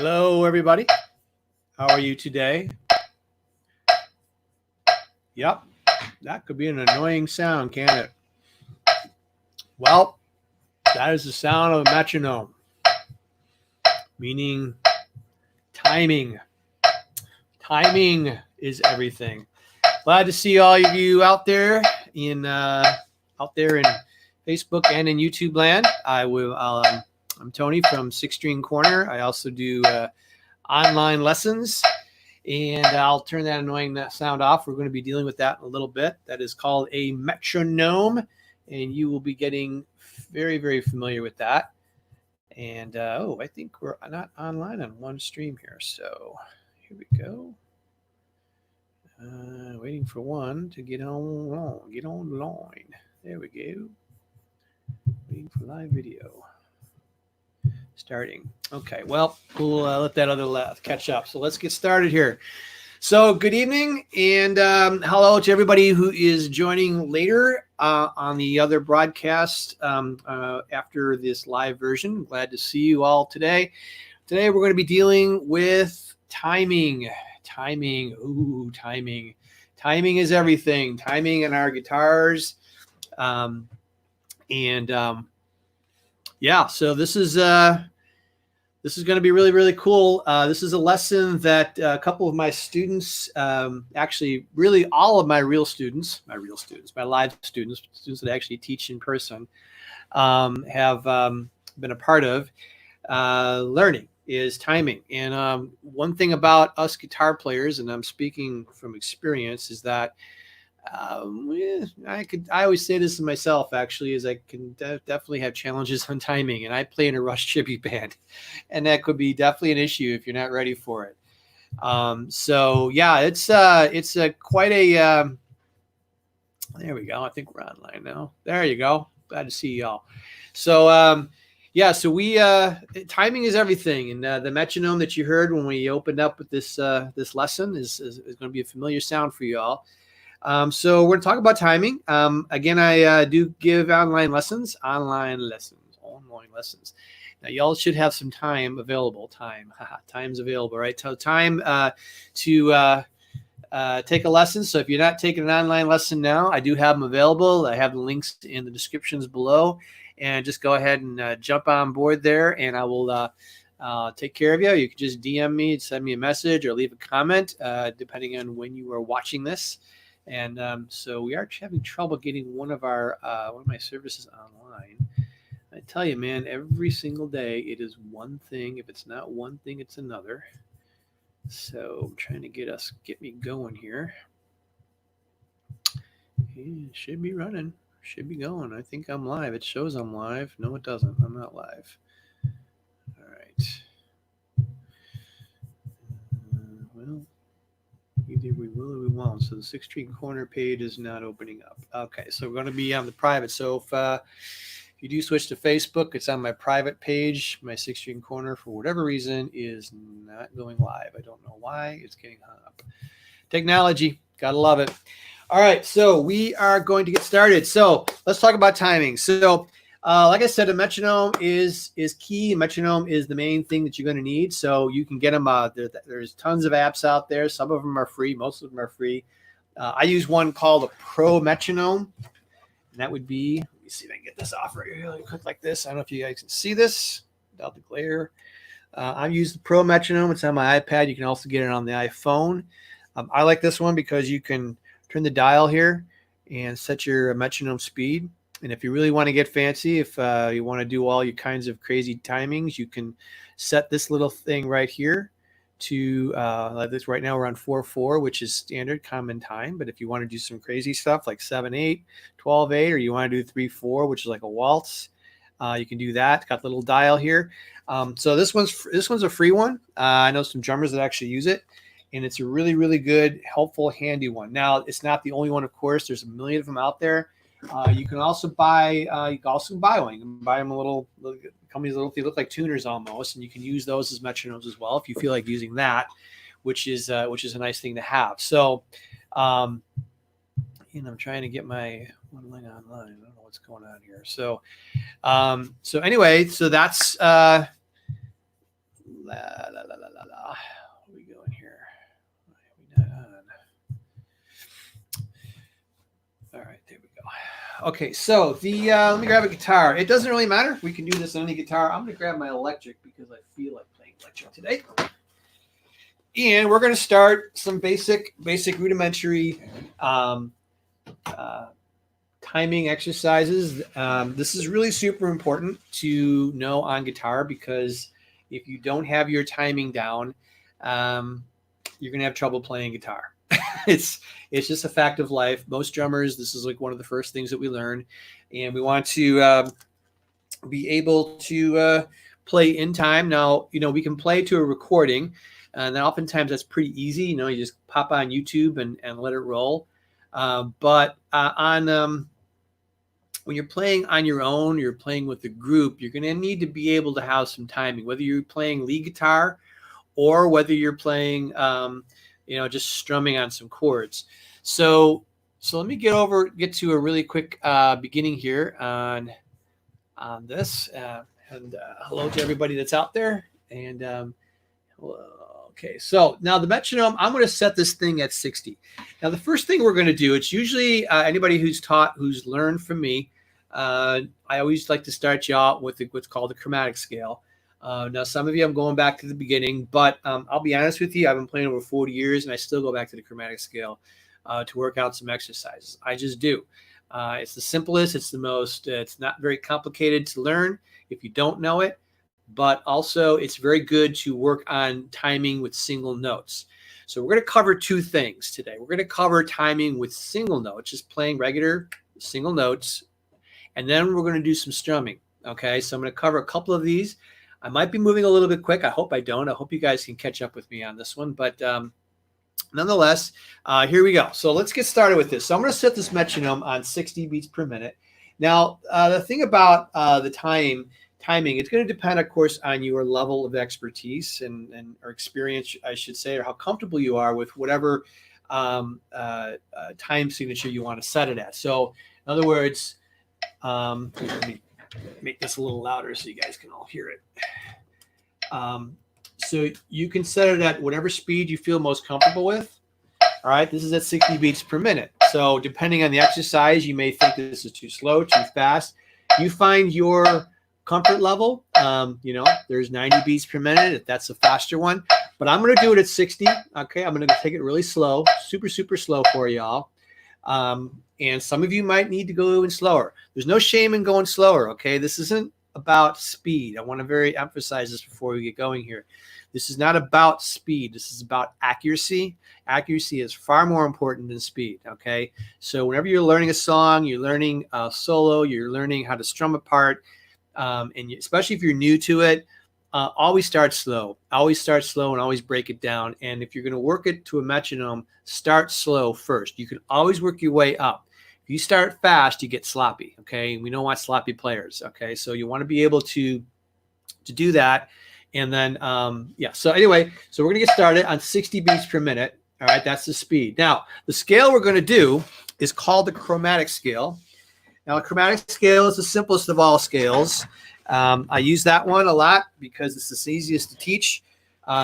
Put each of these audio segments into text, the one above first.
Hello, everybody. How are you today? Yep, that could be an annoying sound, can't it? Well, that is the sound of a metronome, meaning timing. Timing is everything. Glad to see all of you out there in Facebook and in YouTube land. I'm Tony from Six String Corner. I also do online lessons, and I'll turn that annoying sound off. We're going to be dealing with that in a little bit. That is called a metronome, and you will be getting very, very familiar with that. And I think we're not online on one stream here, so here we go. Waiting for one to get online. There we go. Waiting for live video. Starting. Okay, well, we'll let that other catch up. So let's get started here. So good evening, and hello to everybody who is joining later on the other broadcast after this live version. Glad to see you all today. Today we're going to be dealing with timing. Timing. Ooh, timing. Timing is everything. Timing in our guitars. Yeah, so this is going to be really, really cool. This is a lesson that a couple of my students, actually really all of my live students that I actually teach in person, have been a part of learning is timing. And one thing about us guitar players, and I'm speaking from experience, is that I always say this to myself, actually, is I can definitely have challenges on timing, and I play in a Rush tribute band, and that could be definitely an issue if you're not ready for it. So yeah, it's quite a there we go. I think we're online now. There you go. Glad to see y'all. So yeah, so we timing is everything, and the metronome that you heard when we opened up with this lesson is going to be a familiar sound for you all. So we're going to talk about timing. Again, I do give online lessons. Now, y'all should have some time available. Time's available, right? So time to take a lesson. So if you're not taking an online lesson now, I do have them available. I have the links in the descriptions below. And just go ahead and jump on board there, and I will take care of you. You can just DM me, send me a message, or leave a comment, depending on when you are watching this. And so we are having trouble getting one of my services online. I tell you, man, every single day it is one thing. If it's not one thing, it's another. So I'm trying to get me going here. It should be running. Should be going. I think I'm live. It shows I'm live. No, it doesn't. I'm not live. All right. Well, either we will or we won't. So the Six String Corner page is not opening up. Okay, so we're going to be on the private. So if you do switch to Facebook, it's on my private page. My Six String Corner, for whatever reason, is not going live. I don't know why. It's getting hung up. Technology. Gotta love it. All right, so we are going to get started. So let's talk about timing. So like I said, a metronome is key. A metronome is the main thing that you're going to need. So you can get them. There's tons of apps out there. Some of them are free. Most of them are free. I use one called a Pro Metronome. And that would be, let me see if I can get this off right here really quick like this. I don't know if you guys can see this without the glare. I use the Pro Metronome. It's on my iPad. You can also get it on the iPhone. I like this one because you can turn the dial here and set your metronome speed. And if you really want to get fancy, if you want to do all your kinds of crazy timings, you can set this little thing right here to like this. Right now we're on 4/4, which is standard common time. But if you want to do some crazy stuff like 7/8, 12/8, or you want to do 3/4, which is like a waltz, you can do that. Got the little dial here. So this one's a free one. I know some drummers that actually use it. And it's a really, really good, helpful, handy one. Now, it's not the only one, of course. There's a million of them out there. You can also buy one. You can buy them companies they look like tuners almost, and you can use those as metronomes as well if you feel like using that, which is a nice thing to have. So, I'm trying to get my one line online. I don't know what's going on here. So, anyway, so that's. La, la, la, la, la, la. What are we going here? Why are we not on? All right, there we go. Okay, so the let me grab a guitar. It doesn't really matter. We can do this on any guitar. I'm going to grab my electric because I feel like playing electric today. And we're going to start some basic rudimentary timing exercises. This is really super important to know on guitar because if you don't have your timing down, you're going to have trouble playing guitar. It's just a fact of life. Most drummers, this is like one of the first things that we learn, and we want to be able to play in time. Now, we can play to a recording, and then oftentimes that's pretty easy. You just pop on YouTube and let it roll. But when you're playing on your own, you're playing with a group, you're going to need to be able to have some timing, whether you're playing lead guitar or whether you're playing, just strumming on some chords. So let me get to a really quick beginning here on this. And hello to everybody that's out there. And okay, so now the metronome, I'm going to set this thing at 60. Now, the first thing we're going to do, it's usually anybody who's learned from me, I always like to start you out with what's called the chromatic scale. Now, some of you, I'm going back to the beginning, but I'll be honest with you, I've been playing over 40 years, and I still go back to the chromatic scale to work out some exercises. I just do. It's the simplest. It's the most, it's not very complicated to learn if you don't know it, but also it's very good to work on timing with single notes. So we're going to cover two things today. We're going to cover timing with single notes, just playing regular single notes, and then we're going to do some strumming. Okay, so I'm going to cover a couple of these. I might be moving a little bit quick. I hope I don't. I hope you guys can catch up with me on this one. But nonetheless, here we go. So let's get started with this. So I'm going to set this metronome on 60 beats per minute. Now, the thing about the timing, it's going to depend, of course, on your level of expertise and or experience, I should say, or how comfortable you are with whatever time signature you want to set it at. So, in other words, let me make this a little louder so you guys can all hear it. So you can set it at whatever speed you feel most comfortable with. All right, this is at 60 beats per minute. So depending on the exercise, you may think this is too slow, too fast. You find your comfort level. There's 90 beats per minute if that's a faster one. But I'm going to do it at 60. Okay, I'm going to take it really slow, super, super slow for y'all. And some of you might need to go even slower. There's no shame in going slower, okay? This isn't about speed. I want to very emphasize this before we get going here. This is not about speed. This is about accuracy. Accuracy is far more important than speed, okay? So whenever you're learning a song, you're learning a solo, you're learning how to strum a part, and especially if you're new to it, always start slow. Always start slow and always break it down. And if you're going to work it to a metronome, start slow first. You can always work your way up. If you start fast, you get sloppy, okay? We don't want sloppy players, okay? So you want to be able to do that. And then, so anyway, so we're going to get started on 60 beats per minute. All right, that's the speed. Now, the scale we're going to do is called the chromatic scale. Now, a chromatic scale is the simplest of all scales. I use that one a lot because it's the easiest to teach.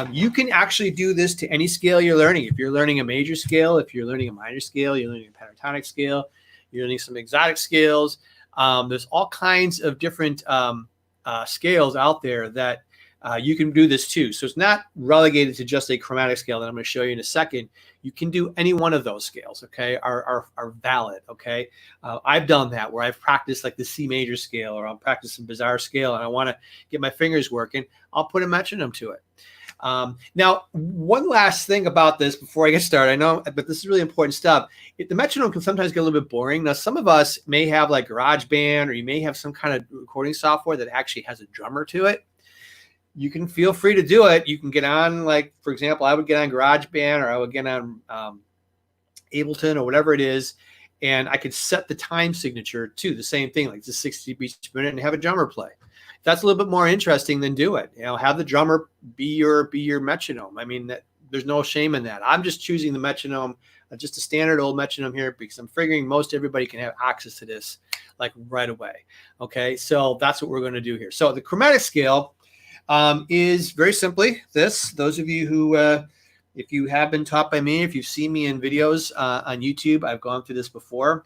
You can actually do this to any scale you're learning. If you're learning a major scale, if you're learning a minor scale, you're learning a pentatonic scale, you're learning some exotic scales. There's all kinds of different scales out there that you can do this too. So it's not relegated to just a chromatic scale that I'm going to show you in a second. You can do any one of those scales, okay, are valid, okay? I've done that where I've practiced like the C major scale, or I'll practice some bizarre scale and I want to get my fingers working. I'll put a metronome to it. Now, one last thing about this before I get started, I know, but this is really important stuff. The metronome can sometimes get a little bit boring. Now, some of us may have like GarageBand, or you may have some kind of recording software that actually has a drummer to it. You can feel free to do it. You can get on, like, for example, I would get on GarageBand, or I would get on Ableton, or whatever it is, and I could set the time signature to the same thing, like just 60 beats per minute, and have a drummer play. If that's a little bit more interesting, then do it. Have the drummer be your metronome. I mean, there's no shame in that. I'm just choosing the metronome, just a standard old metronome here, because I'm figuring most everybody can have access to this like right away. Okay, so that's what we're going to do here. So the chromatic scale. is very simply this. Those of you who, if you have been taught by me, if you've seen me in videos on YouTube, I've gone through this before.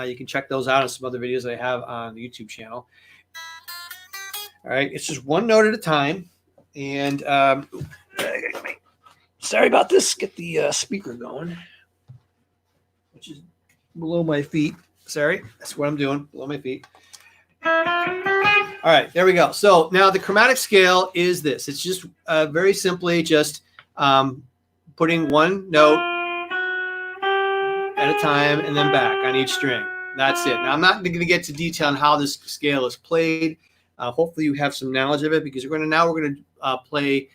You can check those out and some other videos I have on the YouTube channel. All right, it's just one note at a time. And sorry about this. Get the speaker going, which is below my feet. Sorry, that's what I'm doing, below my feet. All right, there we go. So now the chromatic scale is this. It's just very simply just putting one note at a time and then back on each string. That's it. Now, I'm not going to get to detail on how this scale is played. Hopefully you have some knowledge of it, because we're going to play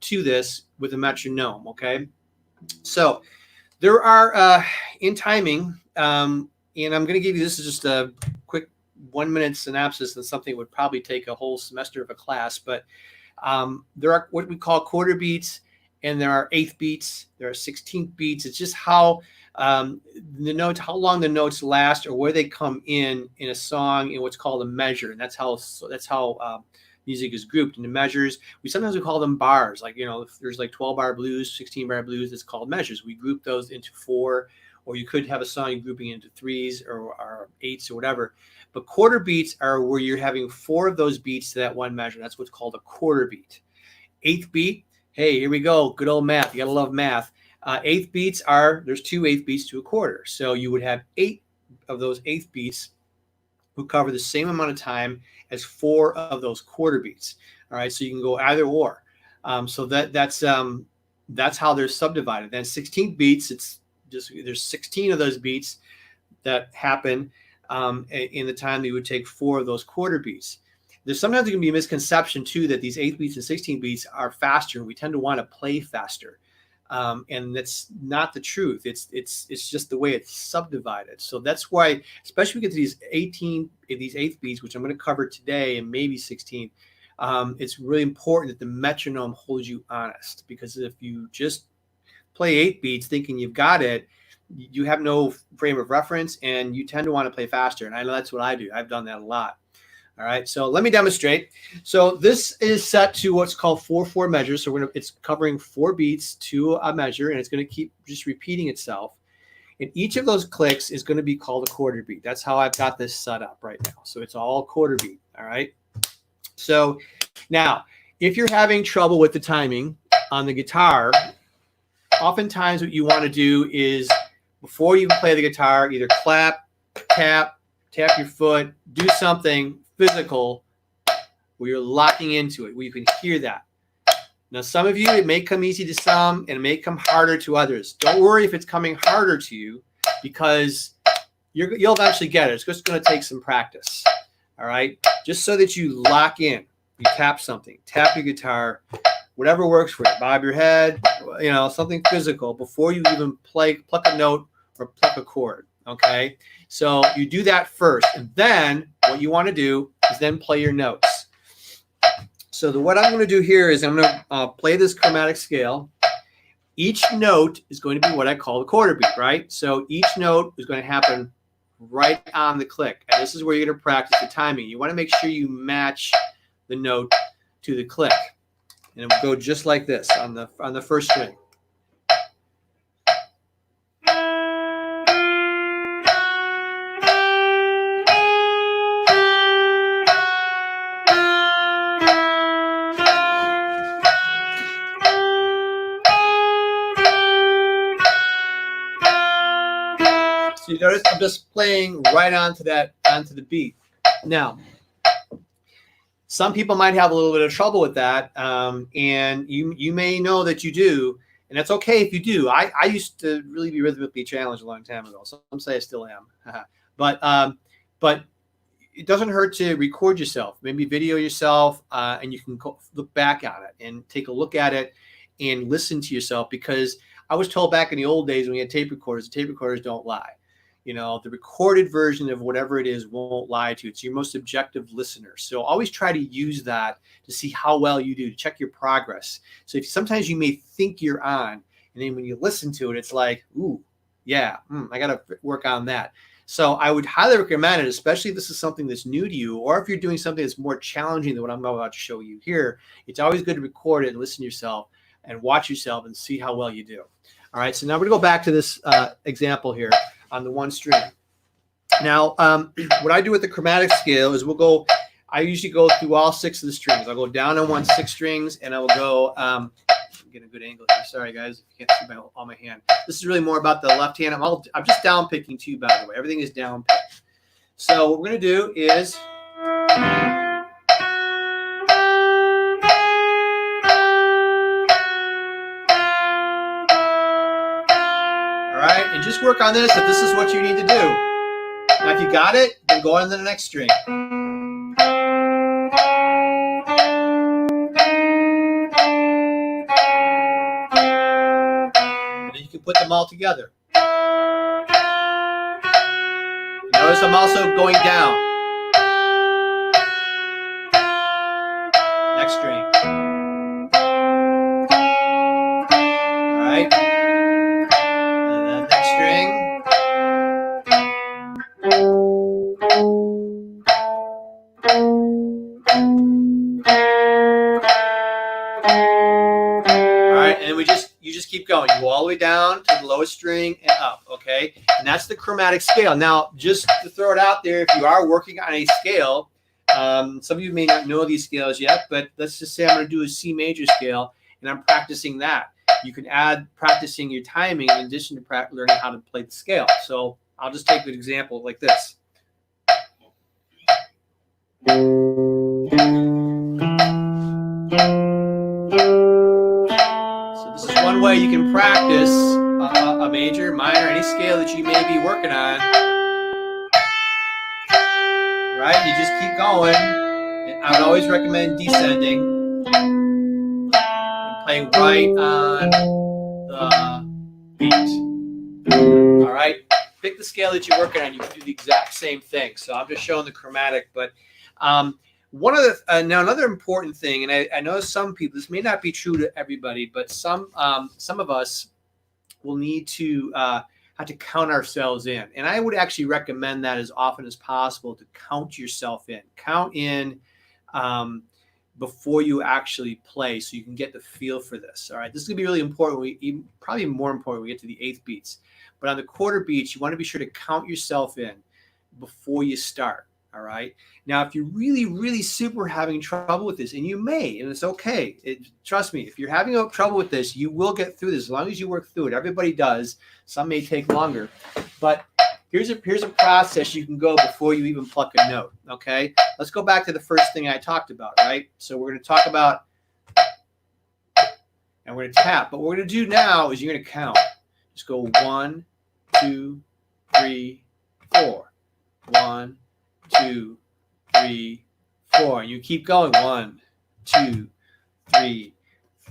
to this with a metronome, okay? So there are, in timing, and I'm going to give you, this is just a quick 1-minute synopsis and something that would probably take a whole semester of a class, but there are what we call quarter beats, and there are eighth beats, there are 16th beats. It's just how the notes, how long the notes last, or where they come in a song, in what's called a measure, and that's how music is grouped into measures. We call them bars. Like, if there's like 12-bar blues, 16-bar blues, it's called measures. We group those into 4, or you could have a song grouping into 3s or 8s or whatever. But quarter beats are where you're having 4 of those beats to that one measure. That's what's called a quarter beat. Eighth beat, hey, here we go. Good old math. You gotta love math. Eighth beats there's 2 eighth beats to a quarter. So you would have 8 of those eighth beats who cover the same amount of time as 4 of those quarter beats. All right, so you can go either or. So that's how they're subdivided. Then 16th beats, it's just, there's 16 of those beats that happen in the time that you would take 4 of those quarter beats. There's sometimes there can be a misconception too that these 8th beats and 16th beats are faster. We tend to want to play faster. And that's not the truth. It's just the way it's subdivided. So that's why, especially when we get to these 8th beats, which I'm going to cover today, and maybe 16th, it's really important that the metronome holds you honest, because if you just play 8 beats thinking you've got it, you have no frame of reference, and you tend to want to play faster. And I know that's what I do. I've done that a lot. All right, so let me demonstrate. So this is set to what's called 4/4 measures. So it's covering 4 beats to a measure, and it's going to keep just repeating itself. And each of those clicks is going to be called a quarter beat. That's how I've got this set up right now. So it's all quarter beat. All right. So now, if you're having trouble with the timing on the guitar, oftentimes what you want to do is, before you play the guitar, either clap, tap your foot, do something physical where you're locking into it, where you can hear that. Now, some of you, it may come easy to some and it may come harder to others. Don't worry if it's coming harder to you, because you'll eventually get it. It's just going to take some practice. All right, just so that you lock in. You tap something, tap your guitar, whatever works for you. Bob your head, something physical before you even pluck a note or pluck a chord. Okay, so you do that first, and then what you want to do is then play your notes. So what I'm going to do here is I'm going to play this chromatic scale. Each note is going to be what I call the quarter beat, right? So each note is going to happen right on the click, and this is where you're going to practice the timing. You want to make sure you match the note to the click, and it will go just like this on the first string. So you notice I'm just playing right onto the beat. Now, some people might have a little bit of trouble with that, and you may know that you do, and that's okay if you do. I used to really be rhythmically challenged a long time ago. Some say I still am, but it doesn't hurt to record yourself, maybe video yourself, and you can look back on it and take a look at it and listen to yourself, because I was told back in the old days when we had tape recorders, the tape recorders don't lie. The recorded version of whatever it is won't lie to you. It's your most objective listener. So always try to use that to see how well you do, to check your progress. So sometimes you may think you're on, and then when you listen to it, it's like, ooh, yeah, I got to work on that. So I would highly recommend it, especially if this is something that's new to you, or if you're doing something that's more challenging than what I'm about to show you here. It's always good to record it and listen to yourself and watch yourself and see how well you do. All right, so now we're gonna go back to this example here on the one string. Now, what I do with the chromatic scale is I usually go through all 6 of the strings. I'll go down on 6 strings, and I will go, I'm getting a good angle here. Sorry, guys, if you can't see on my hand. This is really more about the left hand. I'm just down picking too, by the way. Everything is down picked. So what we're going to do is, all right, and just work on this if this is what you need to do. Now, if you got it, then go on to the next string. And then you can put them all together. Notice I'm also going down. Next string. All right. And then next string. You just keep going. You go all the way down to the lowest string and up, okay? And that's the chromatic scale. Now, just to throw it out there, if you are working on a scale, some of you may not know these scales yet, but let's just say I'm going to do a C major scale, and I'm practicing that. You can add practicing your timing in addition to learning how to play the scale. So I'll just take an example like this. This is one way you can practice a major, minor, any scale that you may be working on. Right? You just keep going. And I would always recommend descending and playing right on the beat. All right? Pick the scale that you're working on. You can do the exact same thing. So I'm just showing the chromatic, but one of the now another important thing, and I know some people, this may not be true to everybody, but some of us will need to have to count ourselves in, and I would actually recommend that as often as possible to count yourself in. Count in before you actually play, so you can get the feel for this. All right, this is gonna be really important. Probably more important when we get to the 8th beats, but on the quarter beats, you want to be sure to count yourself in before you start. All right. Now, if you're really, really super having trouble with this, and you may, and it's okay. Trust me, if you're having trouble with this, you will get through this as long as you work through it. Everybody does. Some may take longer, but here's a process you can go before you even pluck a note. Okay. Let's go back to the first thing I talked about. Right. So we're going to talk about, and we're going to tap. But what we're going to do now is you're going to count. Just go 1, 2, 3, 4. 1, 2, 3, 4. And you keep going. 1, 2, 3,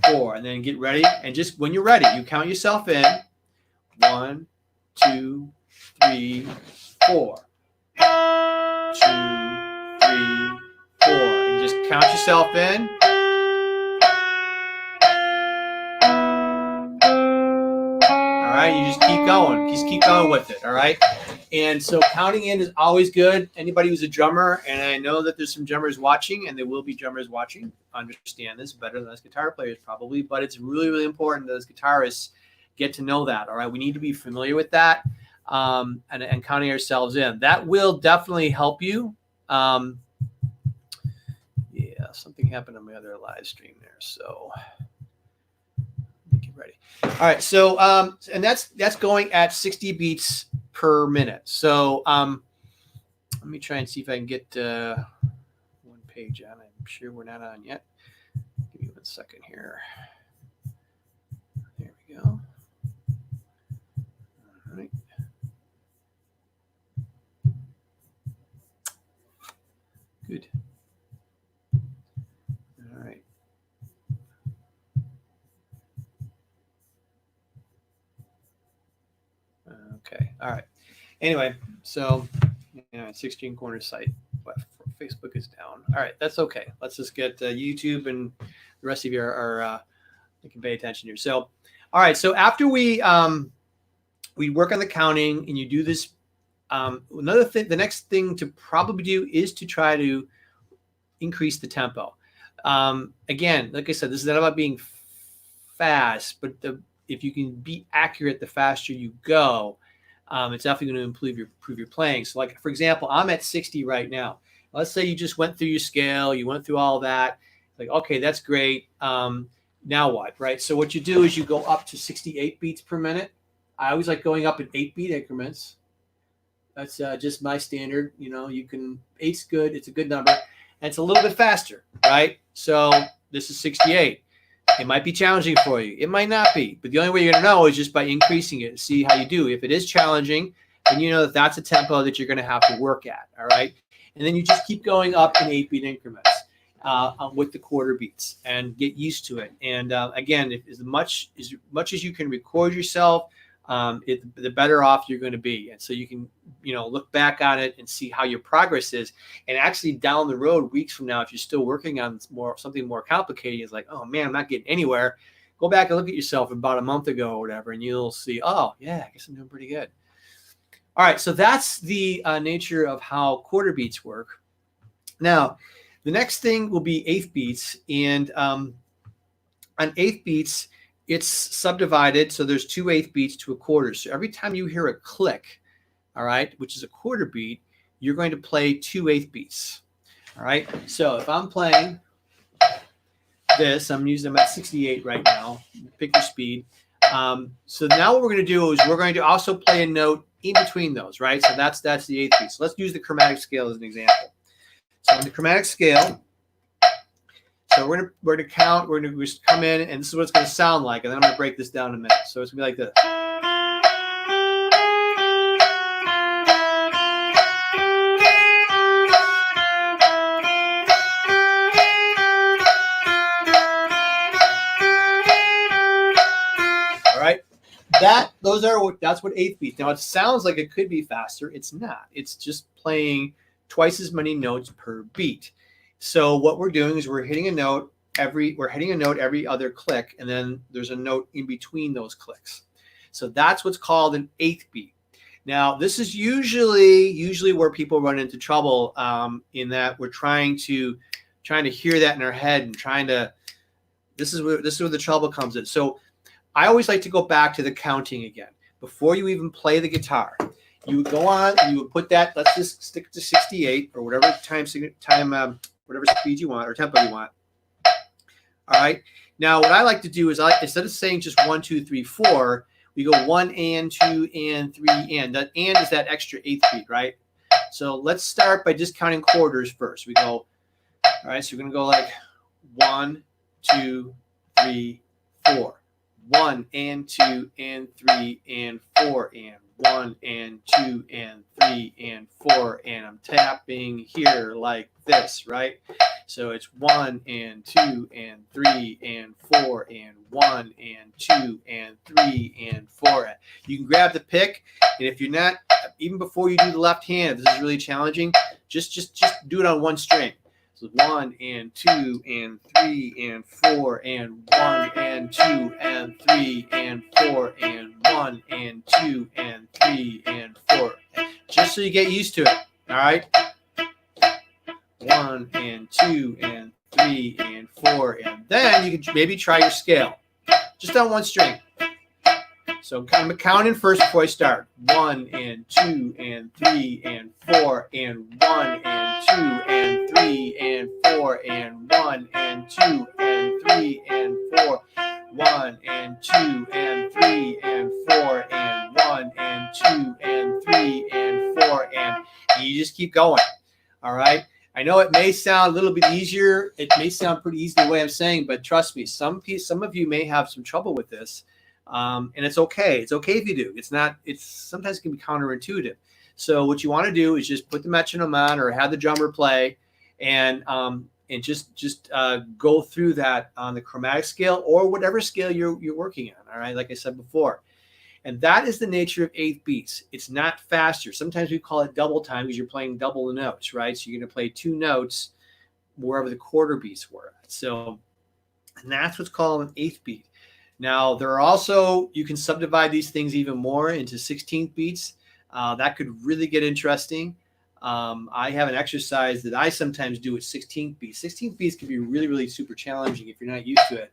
4. And then get ready. And just when you're ready, you count yourself in. 1, 2, 3, 4. 2, 3, 4. And just count yourself in. All right. You just keep going. Just keep going with it. All right. And so counting in is always good. Anybody who's a drummer, and I know that there's some drummers watching, and there will be drummers watching, understand this better than us guitar players probably, but it's really, really important that as guitarists get to know that, all right? We need to be familiar with that and counting ourselves in. That will definitely help you. Yeah, something happened on my other live stream there, so get ready. All right, so and that's going at 60 beats per minute. So let me try and see if I can get one page on. I'm sure we're not on yet. Give me 1 second here. There we go. All right. Good. All right. Okay. All right. Anyway, so 16 corner site, but Facebook is down. All right, that's okay. Let's just get YouTube, and the rest of you are you can pay attention here. So, all right. So after we work on the counting, and you do this Another thing, the next thing to probably do is to try to increase the tempo. Again, like I said, this is not about being fast, but if you can be accurate, the faster you go, it's definitely going to improve your playing. So, like for example, I'm at 60 right now. Let's say you just went through your scale, you went through all that. Like, okay, that's great. Now what, right? So what you do is you go up to 68 beats per minute. I always like going up in 8-beat increments. That's just my standard. You know, you can, 8's good. It's a good number. And it's a little bit faster, right? So this is 68. It might be challenging for you. It might not be. But the only way you're going to know is just by increasing it. See how you do. If it is challenging, then you know that that's a tempo that you're going to have to work at, all right? And then you just keep going up in 8-beat increments with the quarter beats and get used to it. And again, as much as you can record yourself, the better off you're going to be. And so you can, look back on it and see how your progress is. And actually down the road, weeks from now, if you're still working on something more complicated, it's like, oh man, I'm not getting anywhere. Go back and look at yourself about a month ago or whatever, and you'll see, oh yeah, I guess I'm doing pretty good. All right, so that's the nature of how quarter beats work. Now, the next thing will be eighth beats. And on eighth beats, it's subdivided. So there's 2 eighth beats to a quarter. So every time you hear a click, all right, which is a quarter beat, you're going to play 2 eighth beats. All right. So if I'm playing this, I'm at 68 right now. Pick your speed. So now what we're going to do is we're going to also play a note in between those, right? So that's the eighth beat. So let's use the chromatic scale as an example. So on the chromatic scale, so we're gonna count. We're gonna just come in, and this is what it's gonna sound like, and then I'm gonna break this down in a minute. So it's gonna be like this. All right, that's what eighth beats. Now it sounds like it could be faster. It's not. It's just playing twice as many notes per beat. So what we're doing is we're hitting a note every other click, and then there's a note in between those clicks. So that's what's called an eighth beat. Now this is usually where people run into trouble, in that we're trying to hear that in our head and this is where the trouble comes in. So I always like to go back to the counting again before you even play the guitar. You would go on and you would put that. Let's just stick to 68 or whatever whatever speed you want or tempo you want. All right. Now, what I like to do is instead of saying just 1, 2, 3, 4, we go 1 and 2 and 3 and. That and is that extra eighth beat, right? So let's start by just counting quarters first. We go, all right. So we're going to go like 1, 2, 3, 4. 1 and 2 and 3 and 4 and 1 and 2 and 3 and 4, and I'm tapping here like this, right? So it's 1 and 2 and 3 and 4 and 1 and 2 and 3 and 4. You can grab the pick, and if you're not, even before you do the left hand, if this is really challenging, just do it on one string. So 1 and 2 and 3 and 4 and 1 and 2 and 3 and 4 and 1 and 2 and 3 and 4. Just so you get used to it. All right. 1 and 2 and 3 and 4, and then you can maybe try your scale, just on one string. So I'm counting first before I start. 1 and 2 and 3 and 4 and 1 and 2 and 3 and 4 and 1 and 2 and 3 and 4. 1 and 2 and 3 and 4 and 1 and 2 and 3 and 4 and you just keep going. All right. I know it may sound a little bit easier. It may sound pretty easy the way I'm saying, but trust me, some of you may have some trouble with this. And it's okay. It's okay if you do. It's sometimes it can be counterintuitive. So what you want to do is just put the metronome on or have the drummer play and just go through that on the chromatic scale or whatever scale you're working on. All right. Like I said before. And that is the nature of eighth beats. It's not faster. Sometimes we call it double time because you're playing double the notes, right? So you're going to play 2 notes wherever the quarter beats were at. So, and that's what's called an eighth beat. Now, there are also, you can subdivide these things even more into 16th beats. That could really get interesting. I have an exercise that I sometimes do at 16th beats. 16th beats can be really, really super challenging if you're not used to it.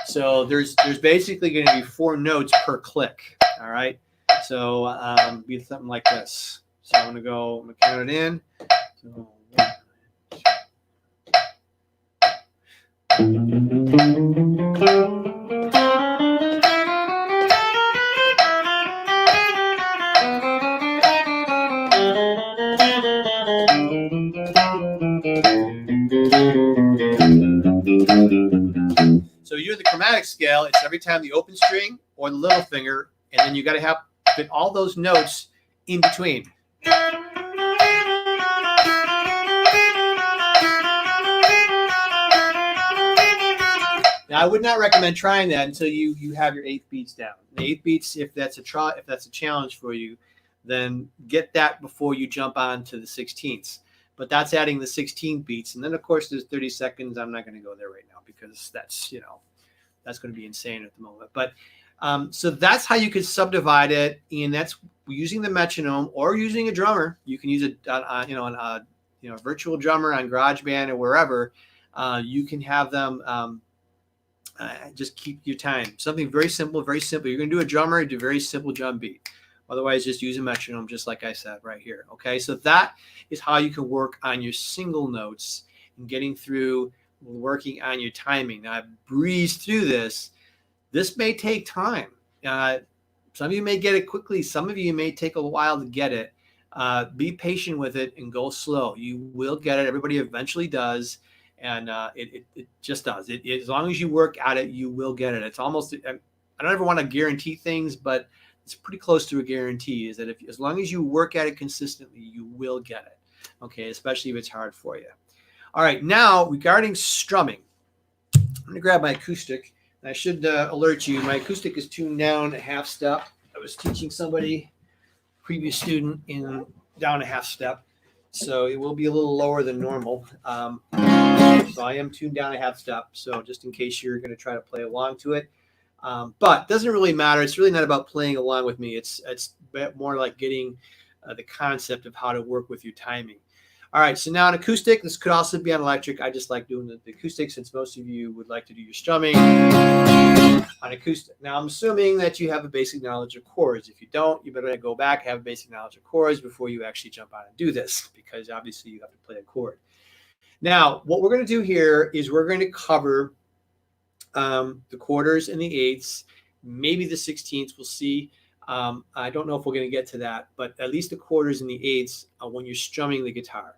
So there's basically going to be 4 notes per click. All right. So be something like this. So I'm going to count it in. So, so you do the chromatic scale, it's every time the open string or the little finger, and then you got to have fit all those notes in between. Now, I would not recommend trying that until you have your 8th beats down. The 8th beats, if that's a challenge for you, then get that before you jump on to the 16ths. But that's adding the 16th beats, and then of course there's 30 seconds. I'm not going to go there right now because that's going to be insane at the moment. But so that's how you could subdivide it, and that's using the metronome or using a drummer. You can use a virtual drummer on GarageBand or wherever. You can have them just keep your time. Something very simple, very simple. You're going to do a drummer, do a very simple drum beat. Otherwise, just use a metronome, just like I said right here. Okay, so that is how you can work on your single notes and getting through working on your timing. Now, I breezed through this. This may take time. Some of you may get it quickly. Some of you may take a while to get it. Be patient with it and go slow. You will get it. Everybody eventually does. And it just does. As long as you work at it, you will get it. It's almost, I don't ever want to guarantee things, but it's pretty close to a guarantee, is that as long as you work at it consistently, you will get it. Okay, especially if it's hard for you. All right, now regarding strumming, I'm going to grab my acoustic. And I should alert you, my acoustic is tuned down a half step. I was teaching somebody, previous student, in down a half step. So it will be a little lower than normal. So I am tuned down a half step. So just in case you're going to try to play along to it. But it doesn't really matter. It's really not about playing along with me. It's more like getting the concept of how to work with your timing. All right, so now an acoustic. This could also be on electric. I just like doing the acoustic since most of you would like to do your strumming on acoustic. Now, I'm assuming that you have a basic knowledge of chords. If you don't, you better go back, have a basic knowledge of chords before you actually jump on and do this, because obviously you have to play a chord. Now, what we're going to do here is we're going to cover the quarters and the 8ths, maybe the 16ths. We'll see. I don't know if we're going to get to that, but at least the quarters and the 8ths when you're strumming the guitar.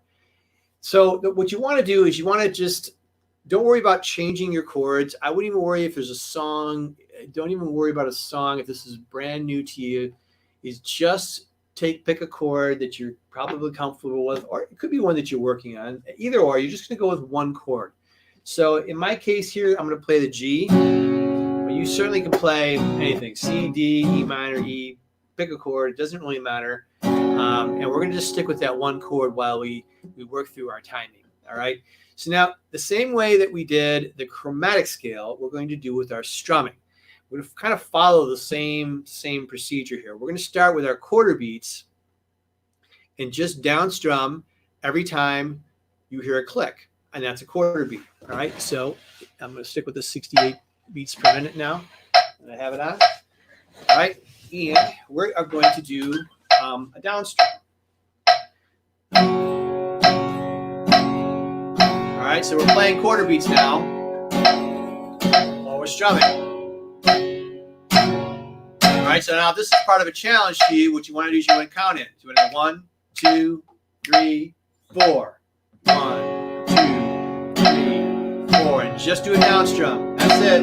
So what you want to do is you want to just don't worry about changing your chords. I wouldn't even worry if there's a song. Don't even worry about a song if this is brand new to you. Is just pick a chord that you're probably comfortable with, or it could be one that you're working on. Either or, you're just going to go with one chord. So in my case here, I'm going to play the G, but you certainly can play anything: C, D, E minor, E. Pick a chord. It doesn't really matter. And we're going to just stick with that one chord while we work through our timing. All right. So now the same way that we did the chromatic scale, we're going to do with our strumming. We're going to kind of follow the same procedure here. We're going to start with our quarter beats and just down strum every time you hear a click, and that's a quarter beat. All right. So I'm going to stick with the 68 beats per minute now, and I have it on. All right. And we are going to do a down strum. All right, so we're playing quarter beats now while we're strumming. All right, so now this is part of a challenge to you. What you want to do is you want to count it. So you want to go 1, 2, 3, 4. 1, 2, 3, 4. And just do a down strum. That's it.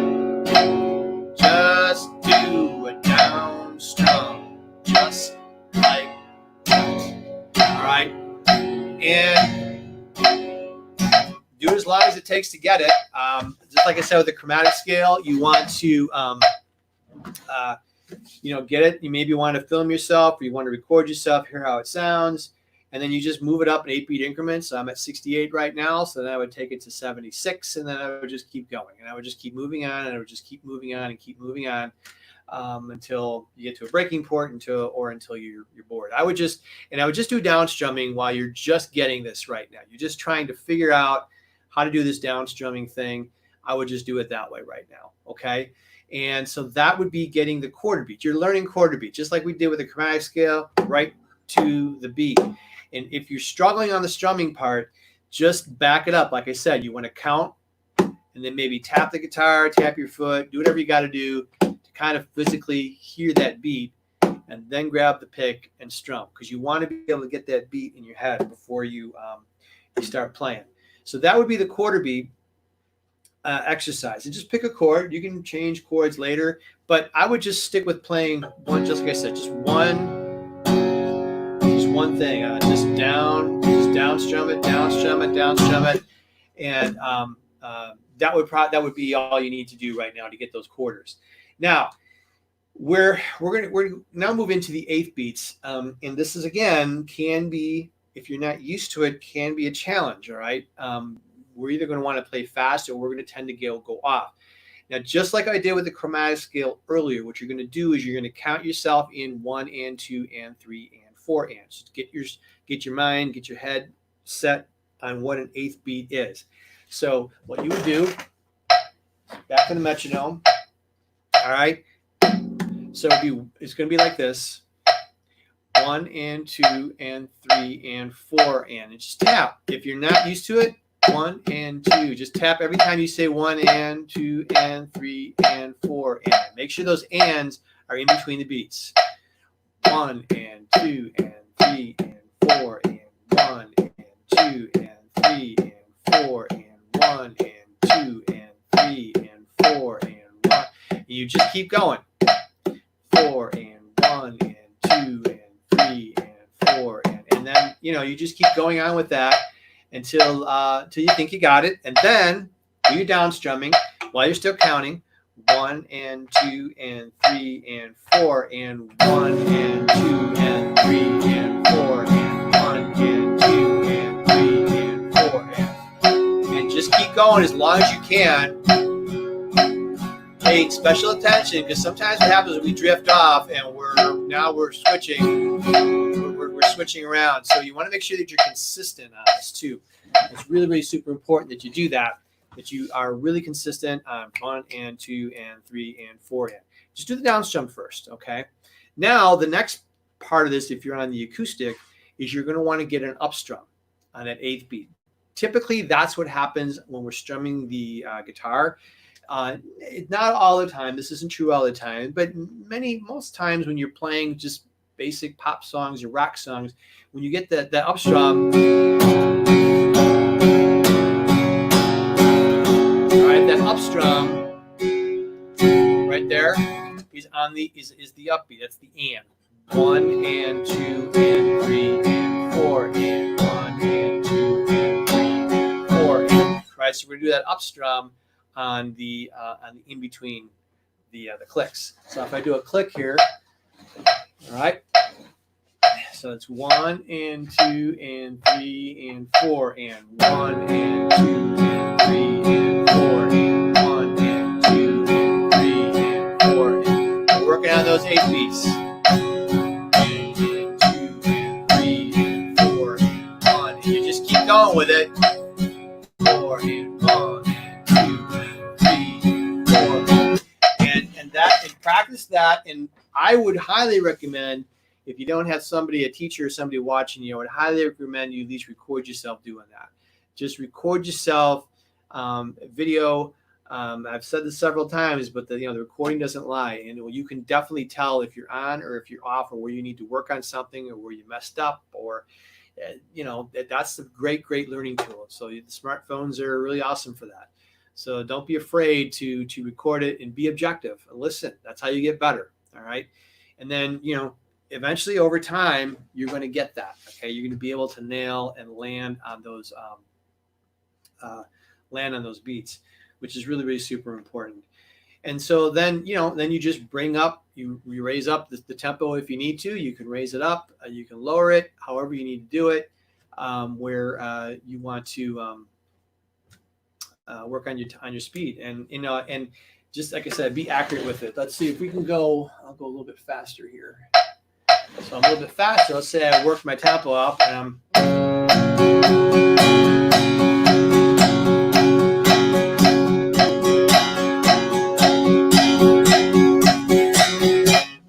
Just do a down strum. Just like that. All right. And do it as long as it takes to get it. Just like I said with the chromatic scale, you want to, get it. You maybe want to film yourself, or you want to record yourself, hear how it sounds, and then you just move it up in 8-beat increments. So I'm at 68 right now, so then I would take it to 76, and then I would just keep going, and I would just keep moving on, and I would just keep moving on and keep moving on. until you get to a breaking point, until you're bored. I would just do down strumming while you're just getting this right now. You're just trying to figure out how to do this down strumming thing. I would just do it that way right now. Okay. And so that would be getting the quarter beat. You're learning quarter beat, just like we did with the chromatic scale, right to the beat. And if you're struggling on the strumming part, just back it up. Like I said, you want to count and then maybe tap the guitar, tap your foot, do whatever you got to do to kind of physically hear that beat, and then grab the pick and strum, because you want to be able to get that beat in your head before you start playing. So that would be the quarter beat exercise. And just pick a chord. You can change chords later, but I would just stick with playing one, just like I said, just one thing. Just down strum it, down strum it, down strum it, and that would be all you need to do right now to get those quarters. Now we're now move into the eighth beats, and this is, again, can be, if you're not used to it, can be a challenge. All right, we're either going to want to play fast, or we're going to tend to go off. Now, just like I did with the chromatic scale earlier, what you're going to do is you're going to count yourself in 1 and 2 and 3 and 4 ands. Get your mind, get your head set on what an eighth beat is. So what you would do, back to the metronome. All right. So it's going to be like this: 1 and 2 and 3 and 4 and just tap. If you're not used to it, 1 and 2. Just tap every time you say 1 and 2 and 3 and 4 and. Make sure those ands are in between the beats. 1 and 2 and 3 and 4 and 1 and 2 and 3 and 4 and 1 and 2 and 3 and 4 and 1. And you just keep going. 4 and 1 and 2 and 3 and 4 and then you just keep going on with that until you think you got it, and then do your down strumming while you're still counting. 1 and 2 and 3 and 4 and 1 and 2 and 3 and 4 and 1 and 2 and 3 and 4 and just keep going as long as you can. Pay special attention, because sometimes what happens is we drift off and we're switching around. So you want to make sure that you're consistent on this too. It's really, really super important that you do that you are really consistent on 1 and 2 and 3 and 4 and. Just do the down strum first, okay? Now the next part of this, if you're on the acoustic, is you're going to want to get an up strum on that eighth beat. Typically, that's what happens when we're strumming the guitar. Not all the time. This isn't true all the time, but most times when you're playing just basic pop songs or rock songs, when you get that up strum, all right, that up strum right there is the upbeat. That's the and. 1 and 2 and 3 and 4 and 1 and 2 and 3 and 4 and. Right, so we're gonna do that up strum on the in between the clicks. So if I do a click here, all right. So it's 1 and 2 and 3 and 4 and 1 and 2 and 3 and 4 and 1 and 2 and 3 and 4 and. We're working on those 8 beats. 1 and 2 and 3 and 4 and 1, and you just keep going with it. 4 and 1 and 2 and 3 and 4 and practice that. And I would highly recommend, if you don't have a teacher or somebody watching you, I would highly recommend you at least record yourself doing that. Just record yourself, video. I've said this several times, but the recording doesn't lie, and you can definitely tell if you're on or if you're off, or where you need to work on something, or where you messed up, or that's a great learning tool. So the smartphones are really awesome for that. So don't be afraid to record it and be objective and listen. That's how you get better. All right, and then eventually, over time, you're going to get that. Okay, you're going to be able to nail and land on those beats, which is really, really super important. And so then you just bring up, you raise up the tempo if you need to. You can raise it up, you can lower it, however you need to do it, where you want to work on your speed. And just like I said, be accurate with it. Let's see if we can go. I'll go a little bit faster here. So I'm a little bit faster. Let's say I work my tempo up and I'm.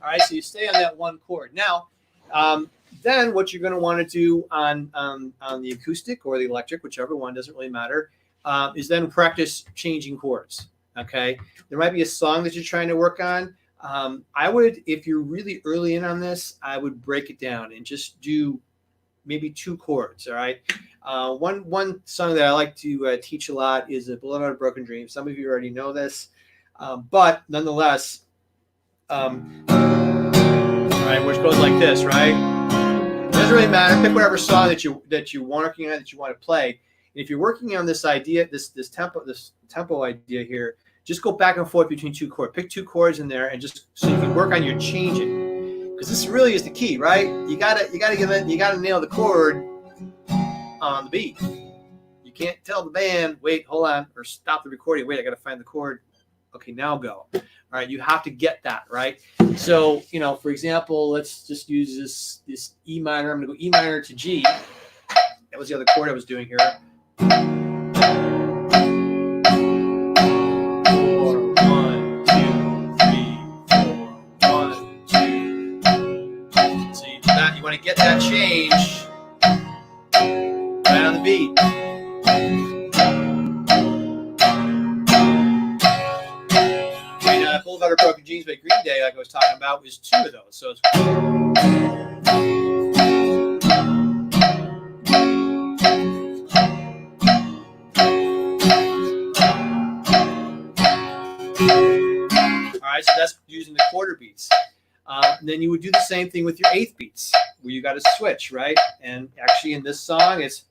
All right, so you stay on that one chord. Now, then what you're going to want to do on the acoustic or the electric, whichever one, doesn't really matter, is then practice changing chords. Okay, there might be a song that you're trying to work on. I would, if you're really early in on this, I would break it down and just do maybe 2 chords. All right. One song that I like to teach a lot is "A Beloved of Broken Dreams." Some of you already know this, but nonetheless, all right, which goes like this, right? It doesn't really matter. Pick whatever song that you're working on, that you want to play. And if you're working on this idea, this tempo idea here, just go back and forth between 2 chords. Pick 2 chords in there, and just so you can work on your changing, because this really is the key, right? You gotta nail the chord on the beat. You can't tell the band, wait, hold on, or stop the recording. Wait, I gotta find the chord. Okay, now go. All right, you have to get that right. So for example, let's just use this E minor. I'm gonna go E minor to G. That was the other chord I was doing here. 4, 1, 2, 3, 4, 1, 2. So you want to get that change right on the beat. Boulevard of Broken Dreams by Green Day, like I was talking about, was 2 of those. So it's all right. So that's using the quarter beats. And then you would do the same thing with your 8th beats, where you got to switch, right? And actually, in this song, it's.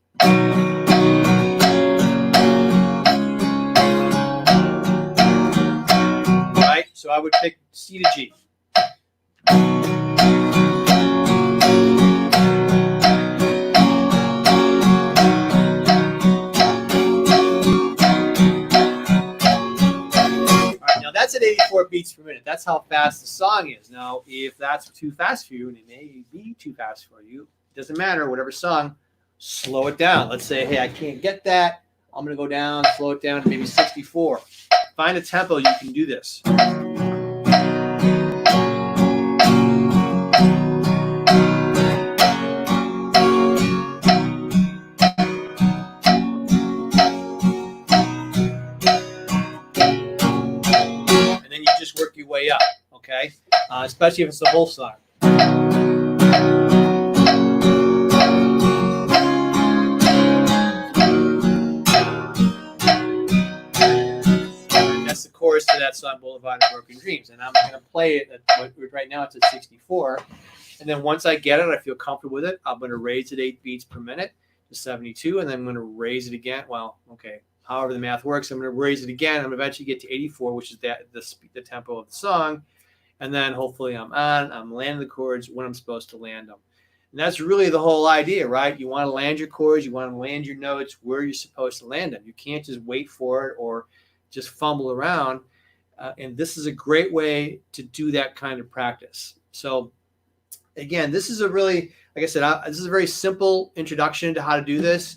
So I would pick C to G. That's at 84 beats per minute. That's how fast the song is. Now, if that's too fast for you, and it may be too fast for you, it doesn't matter. Whatever song, slow it down. Let's say, hey, I can't get that. I'm going to go down, slow it down to maybe 64. Find a tempo you can do this. Just work your way up, okay? Especially if it's the whole song. That's the chorus to that song, Boulevard of Broken Dreams. And I'm going to play it right now. It's at 64. And then once I get it, I feel comfortable with it, I'm going to raise it 8 beats per minute to 72. And then I'm going to raise it again. Well, okay. However the math works, I'm going to raise it again. I'm going to eventually get to 84, which is the tempo of the song. And then hopefully I'm landing the chords when I'm supposed to land them. And that's really the whole idea, right? You want to land your chords. You want to land your notes where you're supposed to land them. You can't just wait for it or just fumble around. And this is a great way to do that kind of practice. So again, this is like I said, this is a very simple introduction to how to do this.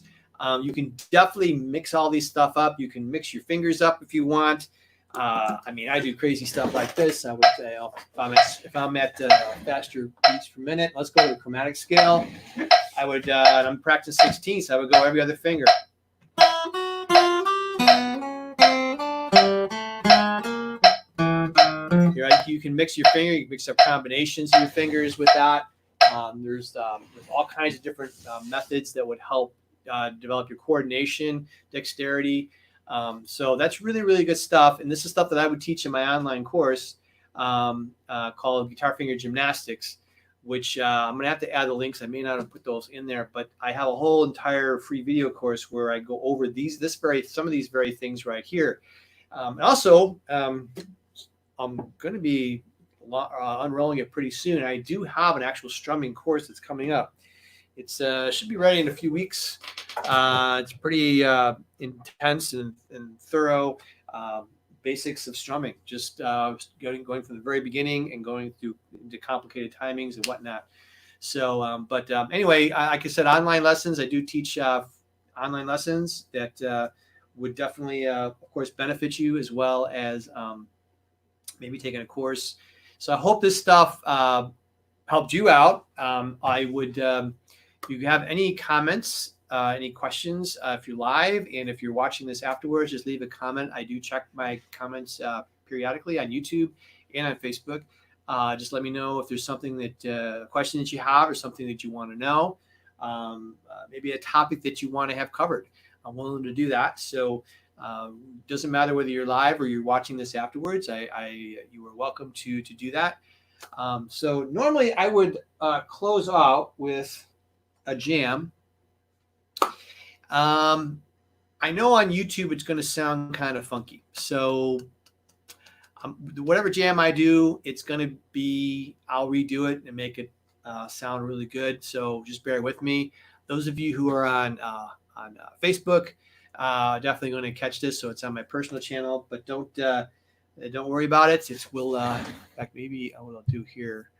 You can definitely mix all these stuff up. You can mix your fingers up if you want. I mean, I do crazy stuff like this. I would say if I'm at faster beats per minute, let's go to the chromatic scale. I'm practicing 16, so I would go every other finger. You can mix your finger. You can mix up combinations of your fingers with that. There's all kinds of different methods that would help develop your coordination, dexterity. So that's really, really good stuff. And this is stuff that I would teach in my online course called Guitar Finger Gymnastics, which I'm going to have to add the links. I may not have put those in there, but I have a whole entire free video course where I go over some of these very things right here. And also, I'm going to be unrolling it pretty soon. I do have an actual strumming course that's coming up. It should be ready in a few weeks. It's pretty intense and thorough, basics of strumming, just going from the very beginning and going through into complicated timings and whatnot. So, anyway, like I said, online lessons. I do teach online lessons that would definitely, of course, benefit you, as well as maybe taking a course. So I hope this stuff helped you out. I would, if you have any comments, any questions, if you're live and if you're watching this afterwards, just leave a comment. I do check my comments periodically on YouTube and on Facebook. Just let me know if there's something that a question that you have or something that you want to know, maybe a topic that you want to have covered. I'm willing to do that. So doesn't matter whether you're live or you're watching this afterwards. You are welcome to do that. So normally I would close out with a jam. I know on YouTube it's going to sound kind of funky. So whatever jam I do, it's going to be, I'll redo it and make it sound really good. So just bear with me. Those of you who are on Facebook, definitely going to catch this. So it's on my personal channel, but don't worry about it. It will, in fact, maybe what I'll do here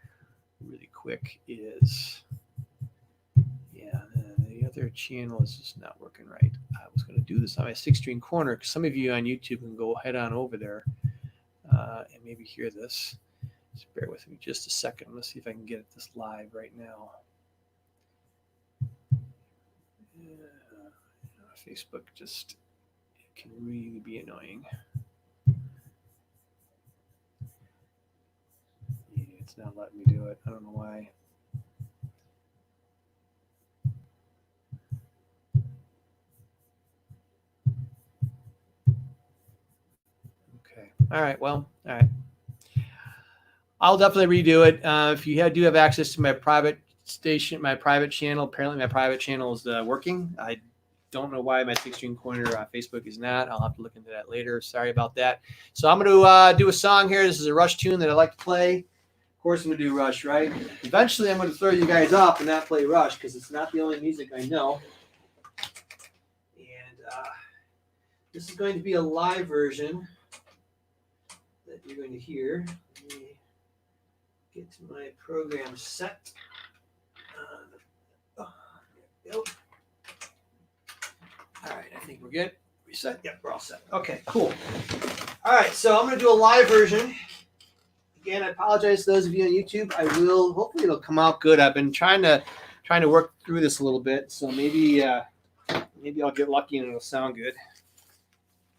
really quick is, the other channel is just not working right. I was going to do this on my 6-string corner, because some of you on YouTube can go head on over there and maybe hear this. Just bear with me just a second. Let's see if I can get this live right now. Facebook just can really be annoying. Yeah, it's not letting me do it. I don't know why. Okay. All right. Well, all right. I'll definitely redo it. If you do have access to my private station, my private channel, apparently my private channel is working. I don't know why my 6-string corner on Facebook is not. I'll have to look into that later. Sorry about that. So I'm going to do a song here. This is a Rush tune that I like to play. Of course, I'm going to do Rush, right? Eventually, I'm going to throw you guys off and not play Rush, because it's not the only music I know. And this is going to be a live version that you're going to hear. Let me get to my program set. There we go. All right, I think we're good. Reset. Yep, we're all set. Okay, cool. All right, so I'm going to do a live version. Again, I apologize to those of you on YouTube. I will. Hopefully, it'll come out good. I've been trying to work through this a little bit, so maybe I'll get lucky and it'll sound good.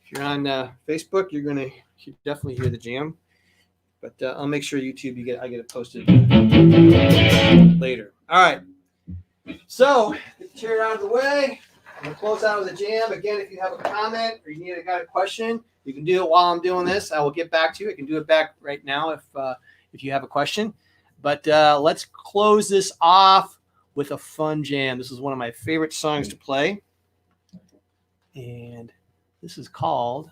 If you're on Facebook, you're going to definitely hear the jam. But I'll make sure YouTube I get it posted later. All right. So get the chair out of the way. I'm going to close out with a jam. Again, if you have a comment or you got a question, you can do it while I'm doing this. I will get back to you. I can do it back right now if you have a question. But let's close this off with a fun jam. This is one of my favorite songs to play. And this is called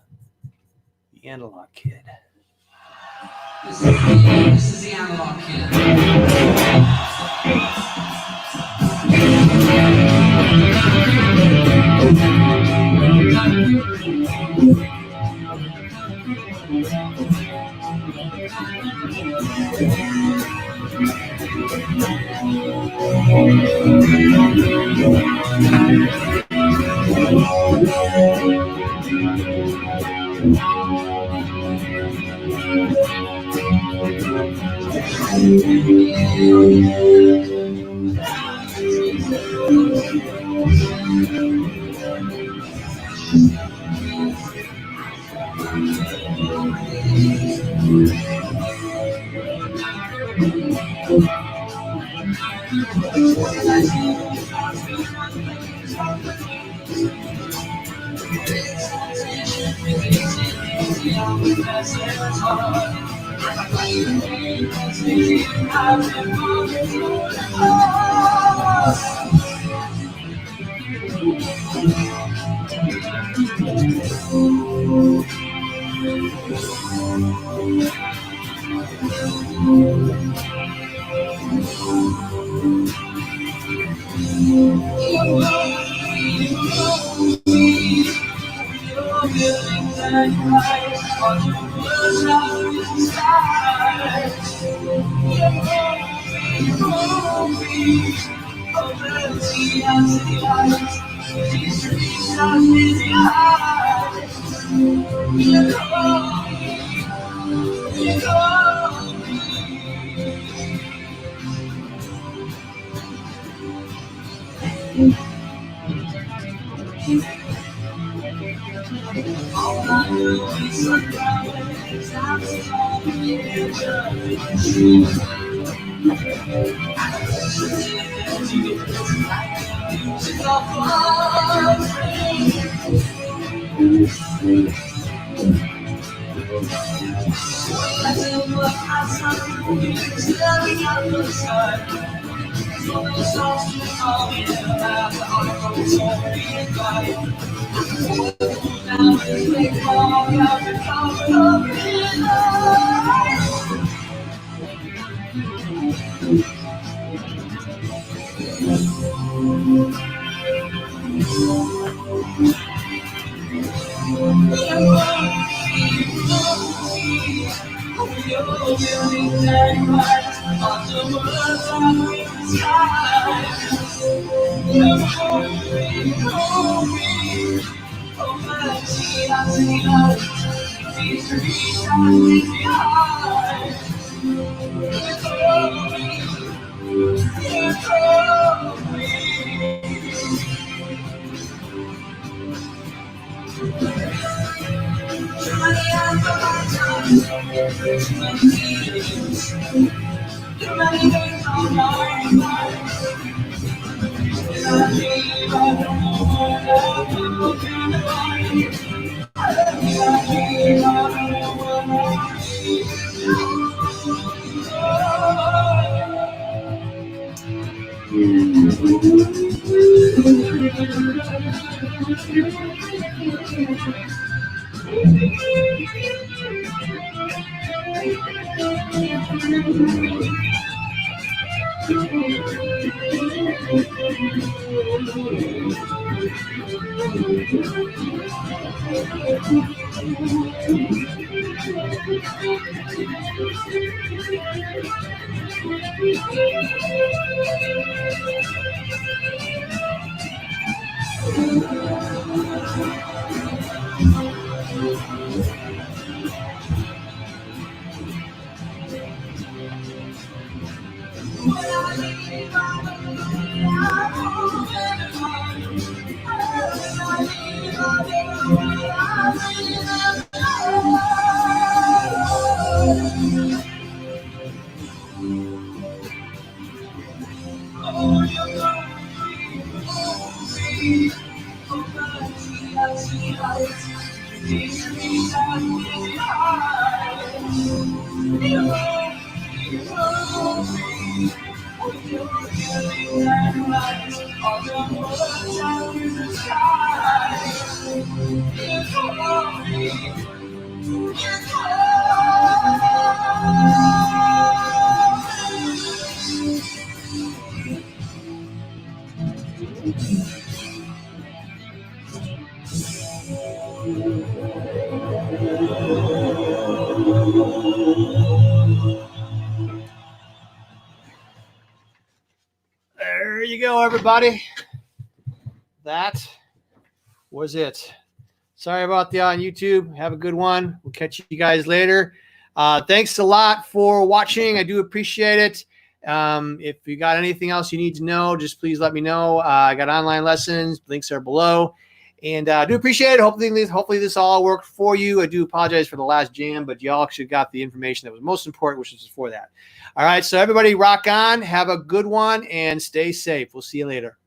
The Analog Kid. This is the Analog Kid. There you go, everybody. That was it. Sorry about the on YouTube. Have a good one. We'll catch you guys later. Thanks a lot for watching. I do appreciate it. If you got anything else you need to know, just please let me know. I got online lessons. Links are below. And I do appreciate it. Hopefully this all worked for you. I do apologize for the last jam, but y'all actually got the information that was most important, which was for that. All right, so everybody rock on. Have a good one and stay safe. We'll see you later.